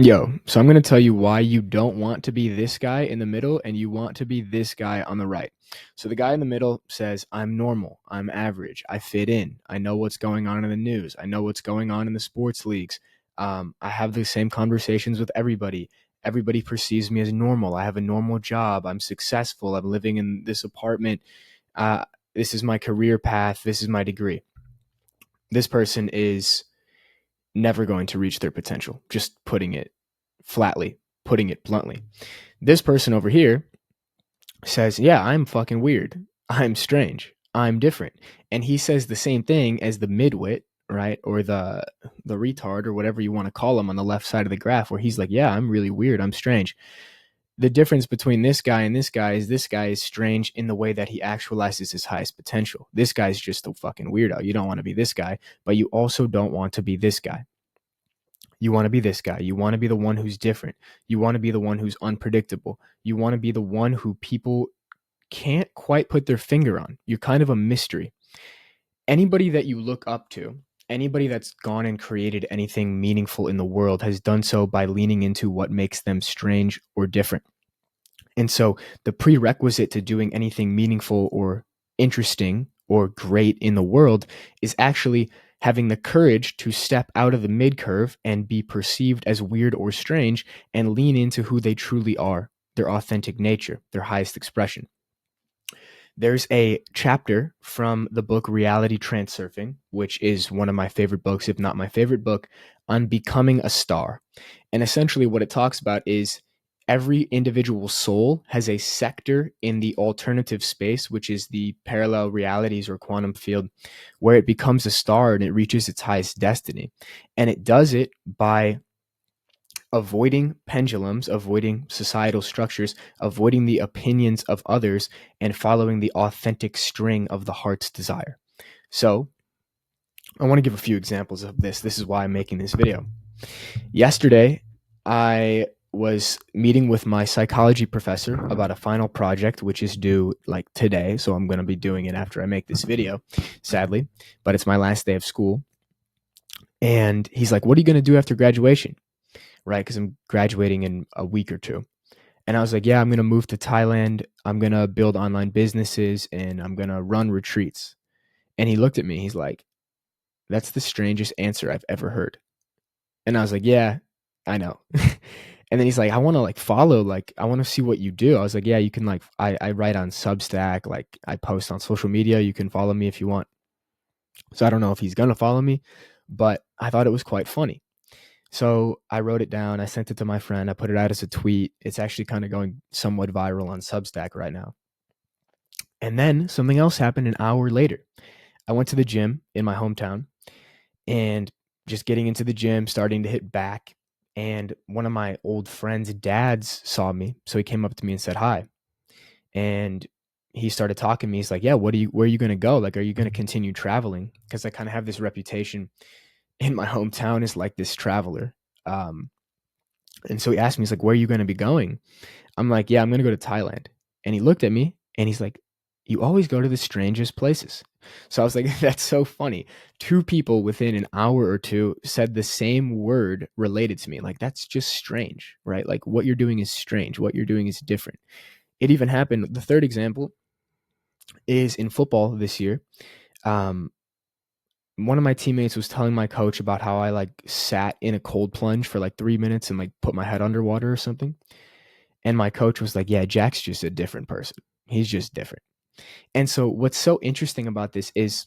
So I'm going to tell you why you don't want to be this guy in the middle and you want to be this guy on the right. So the guy in the middle says, I'm normal, I'm average, I fit in, I know what's going on in the news, I know what's going on in the sports leagues. I have the same conversations with everybody. Everybody perceives me as normal. I have a normal job. I'm successful. I'm living in this apartment. Uh, this is my career path. This is my degree. This person is never going to reach their potential, just putting it flatly, putting it bluntly. This person over here says, yeah, I'm fucking weird. I'm strange. I'm different. And he says the same thing as the midwit, right? Or the retard or whatever you want to call him on the left side of the graph, where he's like, yeah, I'm really weird. I'm strange. The difference between this guy and this guy is strange in the way that he actualizes his highest potential. This guy's just a fucking weirdo. You don't want to be this guy, but you also don't want to be this guy. You want to be this guy. You want to be the one who's different. You want to be the one who's unpredictable. You want to be the one who people can't quite put their finger on. You're kind of a mystery. Anybody that you look up to, anybody that's gone and created anything meaningful in the world has done so by leaning into what makes them strange or different. And so the prerequisite to doing anything meaningful or interesting or great in the world is actually having the courage to step out of the mid curve and be perceived as weird or strange and lean into who they truly are, their authentic nature, their highest expression. There's a chapter from the book Reality Transurfing, which is one of my favorite books, if not my favorite book, on becoming a star. And essentially what it talks about is every individual soul has a sector in the alternative space, which is the parallel realities or quantum field, where it becomes a star and it reaches its highest destiny. And it does it by avoiding pendulums, avoiding societal structures, avoiding the opinions of others, and following the authentic string of the heart's desire. So I want to give a few examples of this. This is why I'm making this video. Yesterday, I was meeting with my psychology professor about a final project, which is due like today. So I'm going to be doing it after I make this video, sadly, but it's my last day of school. And he's like, what are you going to do after graduation? Right? Because I'm graduating in a week or two. And I was like, yeah, I'm going to move to Thailand. I'm going to build online businesses and I'm going to run retreats. And he looked at me. He's like, that's the strangest answer I've ever heard. And I was like, yeah, I know. And then he's like, I want to like follow, like, I want to see what you do. I was like, yeah, you can like, I write on Substack, like I post on social media. You can follow me if you want. So I don't know if he's going to follow me, but I thought it was quite funny. So I wrote it down. I sent it to my friend. I put it out as a tweet. It's actually kind of going somewhat viral on Substack right now. And then something else happened an hour later. I went to the gym in my hometown and just getting into the gym, starting to hit back. And one of my old friend's dads saw me. So he came up to me and said, hi. And he started talking to me. He's like, yeah, where are you going to go? Like, are you going to continue traveling? Because I kind of have this reputation in my hometown as like this traveler. And so he asked me, he's like, where are you going to be going? I'm like, yeah, I'm going to go to Thailand. And he looked at me and he's like, you always go to the strangest places. So I was like, that's so funny. Two people within an hour or two said the same word related to me. Like, that's just strange, right? Like, what you're doing is strange. What you're doing is different. It even happened. The third example is in football this year. One of my teammates was telling my coach about how I like sat in a cold plunge for like 3 minutes and like put my head underwater or something. And my coach was like, yeah, Jack's just a different person. He's just different. And so what's so interesting about this is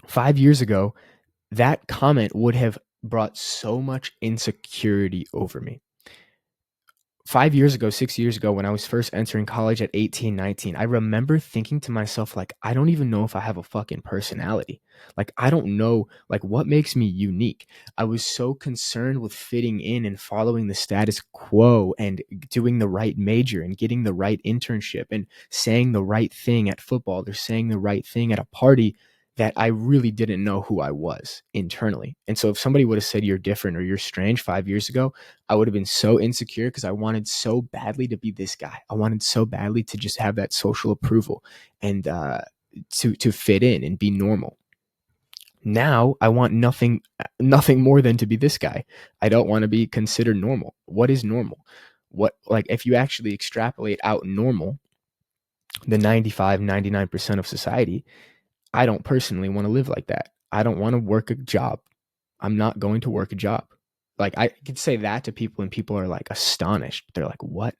5 years ago, that comment would have brought so much insecurity over me. 5 years ago, 6 years ago, when I was first entering college at 18, 19, I remember thinking to myself, like, I don't even know if I have a fucking personality. Like, I don't know, like, what makes me unique. I was so concerned with fitting in and following the status quo and doing the right major and getting the right internship and saying the right thing at football or saying the right thing at a party that I really didn't know who I was internally. And so if somebody would have said you're different or you're strange 5 years ago, I would have been so insecure because I wanted so badly to be this guy. I wanted so badly to just have that social approval and to fit in and be normal. Now I want nothing more than to be this guy. I don't want to be considered normal. What is normal? What, like, if you actually extrapolate out normal, the 95-99% of society, I don't personally want to live like that. I don't want to work a job. I'm not going to work a job. Like, I could say that to people and people are like astonished. They're like, what?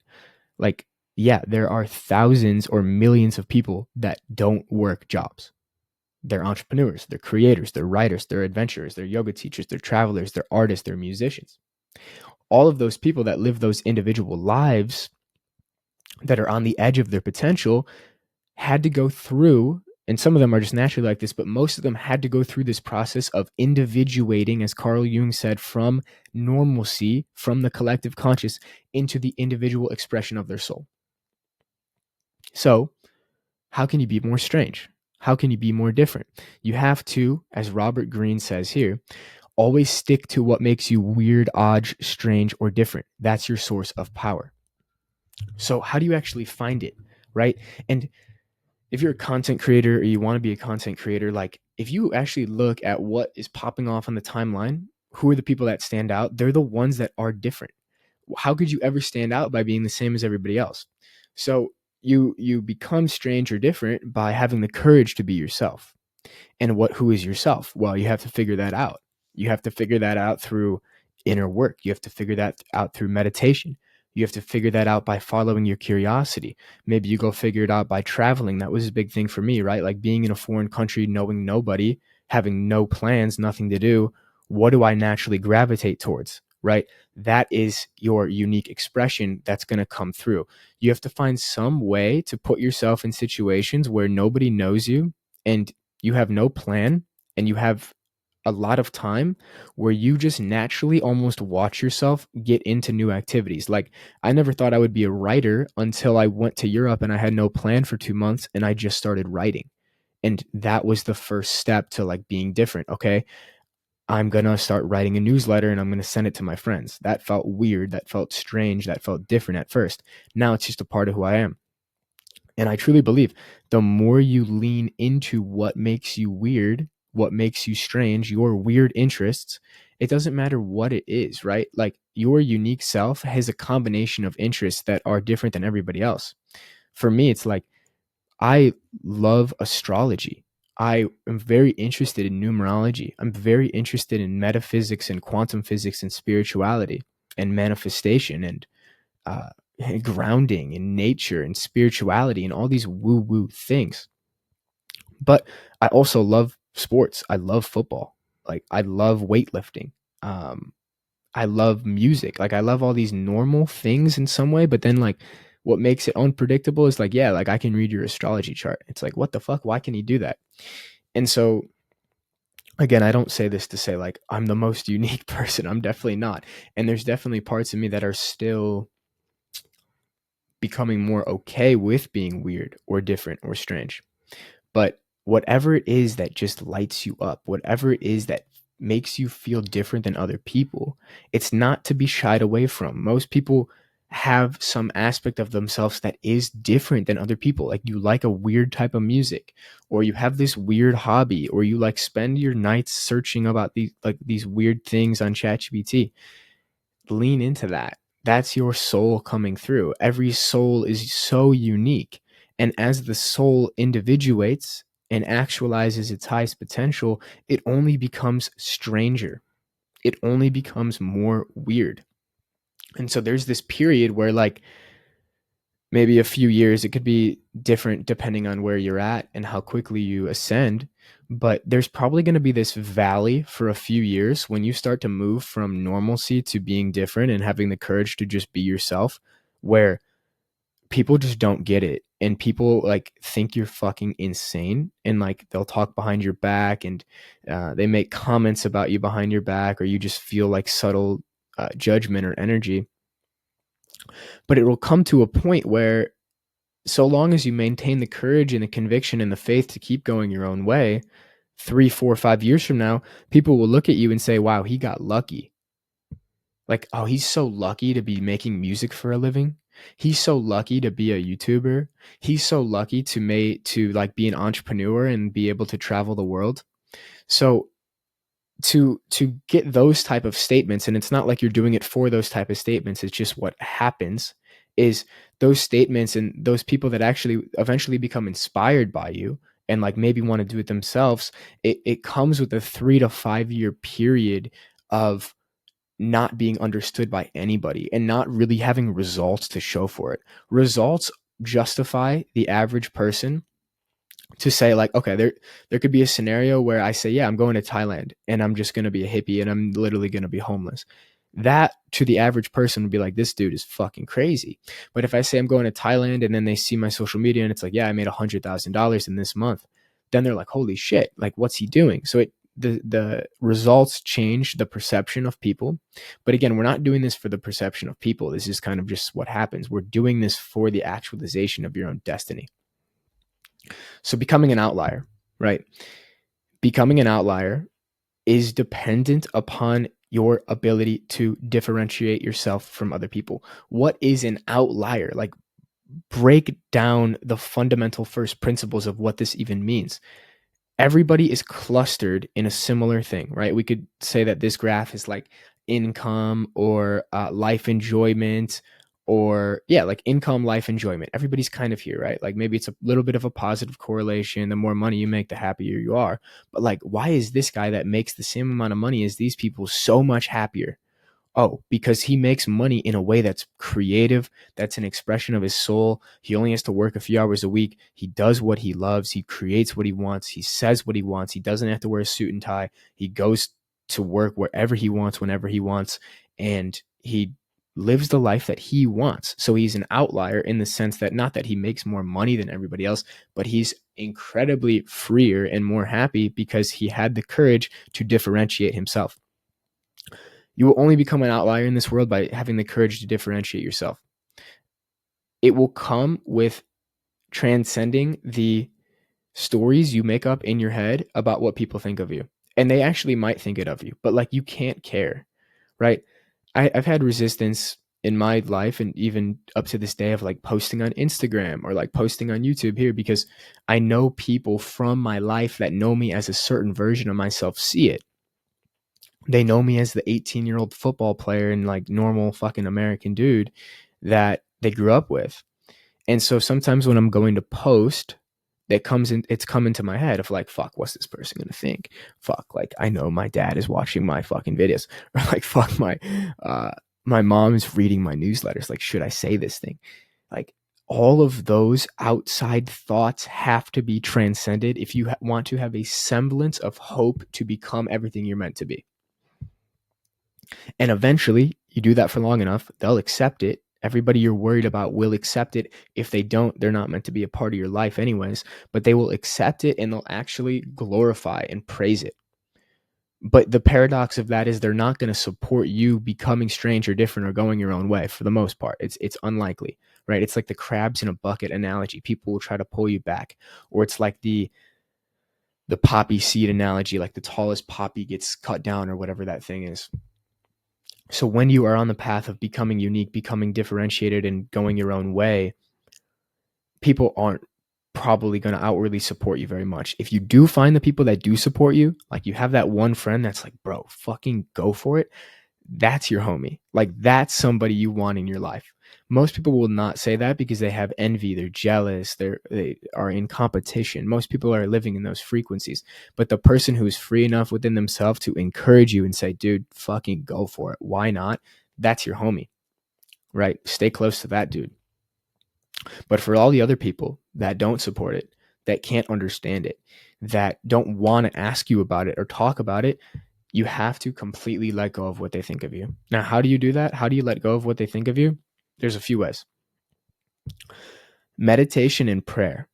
Like, yeah, there are thousands or millions of people that don't work jobs. They're entrepreneurs, they're creators, they're writers, they're adventurers, they're yoga teachers, they're travelers, they're artists, they're musicians. All of those people that live those individual lives that are on the edge of their potential had to go through, and some of them are just naturally like this, but most of them had to go through this process of individuating, as Carl Jung said, from normalcy, from the collective conscious into the individual expression of their soul. So, how can you be more strange? How can you be more different? You have to, as Robert Greene says here, always stick to what makes you weird, odd, strange, or different. That's your source of power. So, how do you actually find it, right? And if you're a content creator or you want to be a content creator, like, if you actually look at what is popping off on the timeline, who are the people that stand out? They're the ones that are different. How could you ever stand out by being the same as everybody else? So you become strange or different by having the courage to be yourself. And who is yourself? Well, you have to figure that out. You have to figure that out through inner work. You have to figure that out through meditation. You have to figure that out by following your curiosity. Maybe you go figure it out by traveling. That was a big thing for me, right? Like, being in a foreign country, knowing nobody, having no plans, nothing to do. What do I naturally gravitate towards, right? That is your unique expression that's going to come through. You have to find some way to put yourself in situations where nobody knows you and you have no plan and you have a lot of time where you just naturally almost watch yourself get into new activities. Like, I never thought I would be a writer until I went to Europe and I had no plan for 2 months and I just started writing. And that was the first step to, like, being different. Okay, I'm going to start writing a newsletter and I'm going to send it to my friends. That felt weird. That felt strange. That felt different at first. Now it's just a part of who I am. And I truly believe the more you lean into what makes you weird, what makes you strange, your weird interests, it doesn't matter what it is, right? Like, your unique self has a combination of interests that are different than everybody else. For me, it's like, I love astrology. I am very interested in numerology. I'm very interested in metaphysics and quantum physics and spirituality and manifestation and uh, grounding in nature and spirituality and all these woo woo things. But I also love sports. I love football. Like, I love weightlifting. Um, I love music. Like, I love all these normal things in some way, but then, like, what makes it unpredictable is, like, yeah, like, I can read your astrology chart. It's like, what the fuck? Why can he do that? And so, again, I don't say this to say, like, I'm the most unique person. I'm definitely not. And there's definitely parts of me that are still becoming more okay with being weird or different or strange. But whatever it is that just lights you up, whatever it is that makes you feel different than other people, it's not to be shied away from. Most people have some aspect of themselves that is different than other people. Like, you like a weird type of music, or you have this weird hobby, or you, like, spend your nights searching about these weird things on ChatGPT. Lean into that. That's your soul coming through. Every soul is so unique. And as the soul individuates and actualizes its highest potential, it only becomes stranger. It only becomes more weird. And so there's this period where, like, maybe a few years, it could be different depending on where you're at and how quickly you ascend. But there's probably going to be this valley for a few years when you start to move from normalcy to being different and having the courage to just be yourself, where people just don't get it. And people, like, think you're fucking insane. And, like, they'll talk behind your back and they make comments about you behind your back, or you just feel like subtle judgment or energy. But it will come to a point where, so long as you maintain the courage and the conviction and the faith to keep going your own way, 3, 4, 5 years from now, people will look at you and say, wow, he got lucky. Like, oh, he's so lucky to be making music for a living. He's so lucky to be a YouTuber. He's so lucky to like, be an entrepreneur and be able to travel the world. So to get those type of statements, and it's not like you're doing it for those type of statements, it's just what happens is those statements and those people that actually eventually become inspired by you and like maybe want to do it themselves, it comes with a 3 to 5 year period of not being understood by anybody and not really having results to show for it. Results justify the average person to say like, okay, there could be a scenario where I say, yeah, I'm going to Thailand and I'm just going to be a hippie and I'm literally going to be homeless. That to the average person would be like, this dude is fucking crazy. But if I say I'm going to Thailand and then they see my social media and it's like, yeah, I made $100,000 in this month, then they're like, holy shit, like what's he doing? So the results change the perception of people. But again, we're not doing this for the perception of people. This is kind of just what happens. We're doing this for the actualization of your own destiny. So becoming an outlier, right? Becoming an outlier is dependent upon your ability to differentiate yourself from other people. What is an outlier? Like, break down the fundamental first principles of what this even means. Everybody is clustered in a similar thing, right? We could say that this graph is like income or life enjoyment, or yeah, like income, life enjoyment. Everybody's kind of here, right? Like maybe it's a little bit of a positive correlation. The more money you make, the happier you are. But like, why is this guy that makes the same amount of money as these people so much happier? Oh, because he makes money in a way that's creative, that's an expression of his soul. He only has to work a few hours a week. He does what he loves. He creates what he wants. He says what he wants. He doesn't have to wear a suit and tie. He goes to work wherever he wants, whenever he wants, and he lives the life that he wants. So he's an outlier in the sense that not that he makes more money than everybody else, but he's incredibly freer and more happy because he had the courage to differentiate himself. You will only become an outlier in this world by having the courage to differentiate yourself. It will come with transcending the stories you make up in your head about what people think of you. And they actually might think it of you, but like you can't care, right? I've had resistance in my life and even up to this day of like posting on Instagram or like posting on YouTube here because I know people from my life that know me as a certain version of myself see it. They know me as the 18-year-old football player and like normal fucking American dude that they grew up with. And so sometimes when I'm going to post, it's come into my head of like, fuck, what's this person gonna think? Fuck, like I know my dad is watching my fucking videos, or like fuck, my mom is reading my newsletters. Like, should I say this thing? Like, all of those outside thoughts have to be transcended if you want to have a semblance of hope to become everything you're meant to be. And eventually, you do that for long enough, they'll accept it. Everybody you're worried about will accept it. If they don't, they're not meant to be a part of your life anyways, but they will accept it and they'll actually glorify and praise it. But the paradox of that is they're not going to support you becoming strange or different or going your own way for the most part. It's unlikely, right? It's like the crabs in a bucket analogy. People will try to pull you back, or it's like the poppy seed analogy, like the tallest poppy gets cut down or whatever that thing is. So when you are on the path of becoming unique, becoming differentiated, and going your own way, people aren't probably going to outwardly support you very much. If you do find the people that do support you, like you have that one friend that's like, bro, fucking go for it. That's your homie. Like that's somebody you want in your life. Most people will not say that because they have envy, they're jealous, they are in competition. Most people are living in those frequencies. But the person who's free enough within themselves to encourage you and say, dude, fucking go for it. Why not? That's your homie, right? Stay close to that dude. But for all the other people that don't support it, that can't understand it, that don't want to ask you about it or talk about it, you have to completely let go of what they think of you. Now, how do you do that? How do you let go of what they think of you? There's a few ways. Meditation and prayer.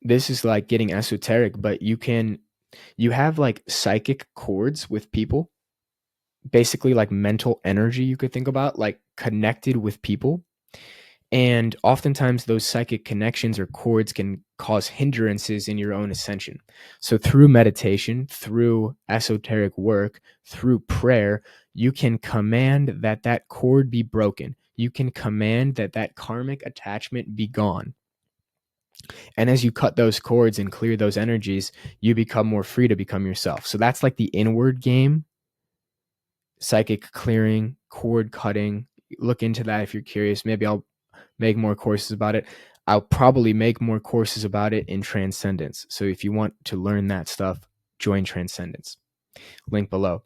This is like getting esoteric, but you have like psychic cords with people, basically like mental energy you could think about, like connected with people. And oftentimes those psychic connections or cords can cause hindrances in your own ascension. So through meditation, through esoteric work, through prayer, you can command that cord be broken. You can command that karmic attachment be gone. And as you cut those cords and clear those energies, you become more free to become yourself. So that's like the inward game psychic clearing, cord cutting. Look into that if you're curious. Maybe I'll make more courses about it. I'll probably make more courses about it in Transcendence. So if you want to learn that stuff, join Transcendence. Link below.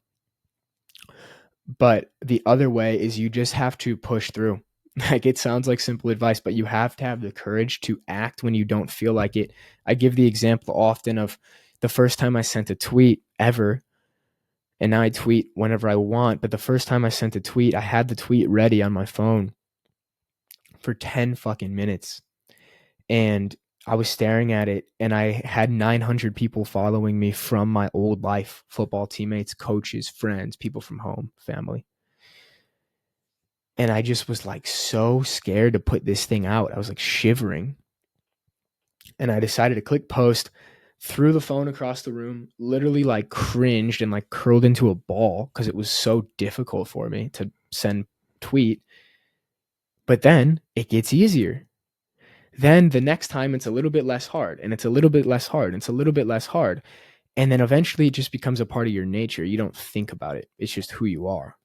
But the other way is you just have to push through. Like, it sounds like simple advice, but you have to have the courage to act when you don't feel like it. I give the example often of the first time I sent a tweet ever, and now I tweet whenever I want. But the first time I sent a tweet, I had the tweet ready on my phone for 10 fucking minutes. And I was staring at it, and I had 900 people following me from my old life, football teammates, coaches, friends, people from home, family. And I just was like so scared to put this thing out. I was like shivering. And I decided to click post, threw the phone across the room, literally like cringed and like curled into a ball because it was so difficult for me to send tweet. But then it gets easier. Then the next time it's a little bit less hard, and it's a little bit less hard, and it's a little bit less hard. And then eventually it just becomes a part of your nature. You don't think about it. It's just who you are.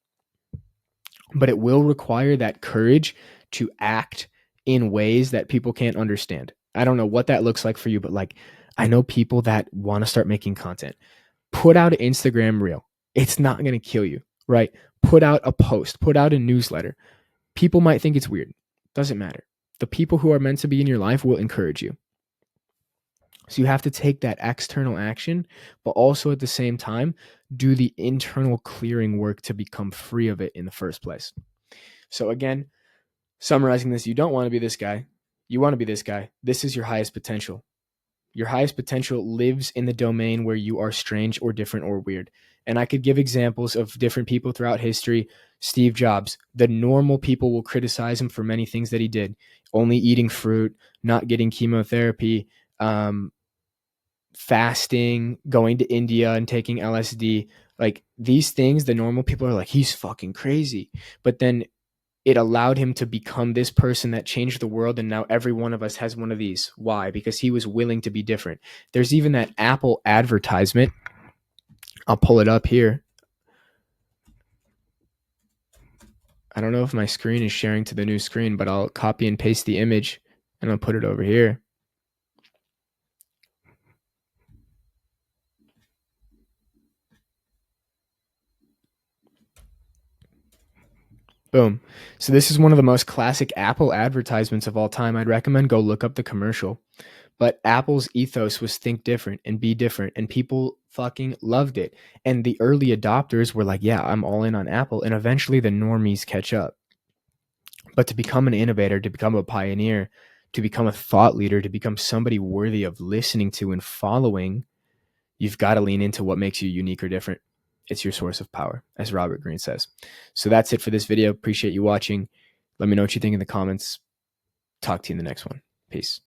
But it will require that courage to act in ways that people can't understand. I don't know what that looks like for you, but like, I know people that want to start making content. Put out an Instagram reel. It's not going to kill you, right? Put out a post, put out a newsletter. People might think it's weird. Doesn't matter. The people who are meant to be in your life will encourage you. So you have to take that external action, but also at the same time, do the internal clearing work to become free of it in the first place. So again, summarizing this, you don't want to be this guy. You want to be this guy. This is your highest potential. Your highest potential lives in the domain where you are strange or different or weird. And I could give examples of different people throughout history. Steve Jobs, the normal people will criticize him for many things that he did. Only eating fruit, not getting chemotherapy, fasting, going to India and taking LSD. Like, these things, the normal people are like, he's fucking crazy. But then it allowed him to become this person that changed the world, and now every one of us has one of these. Why? Because he was willing to be different. There's even that Apple advertisement. I'll pull it up here. I don't know if my screen is sharing to the new screen, but I'll copy and paste the image and I'll put it over here. Boom. So this is one of the most classic Apple advertisements of all time. I'd recommend go look up the commercial. But Apple's ethos was think different and be different, and people fucking loved it. And the early adopters were like, yeah, I'm all in on Apple. And eventually the normies catch up. But to become an innovator, to become a pioneer, to become a thought leader, to become somebody worthy of listening to and following, you've got to lean into what makes you unique or different. It's your source of power, as Robert Greene says. So that's it for this video. Appreciate you watching. Let me know what you think in the comments. Talk to you in the next one. Peace.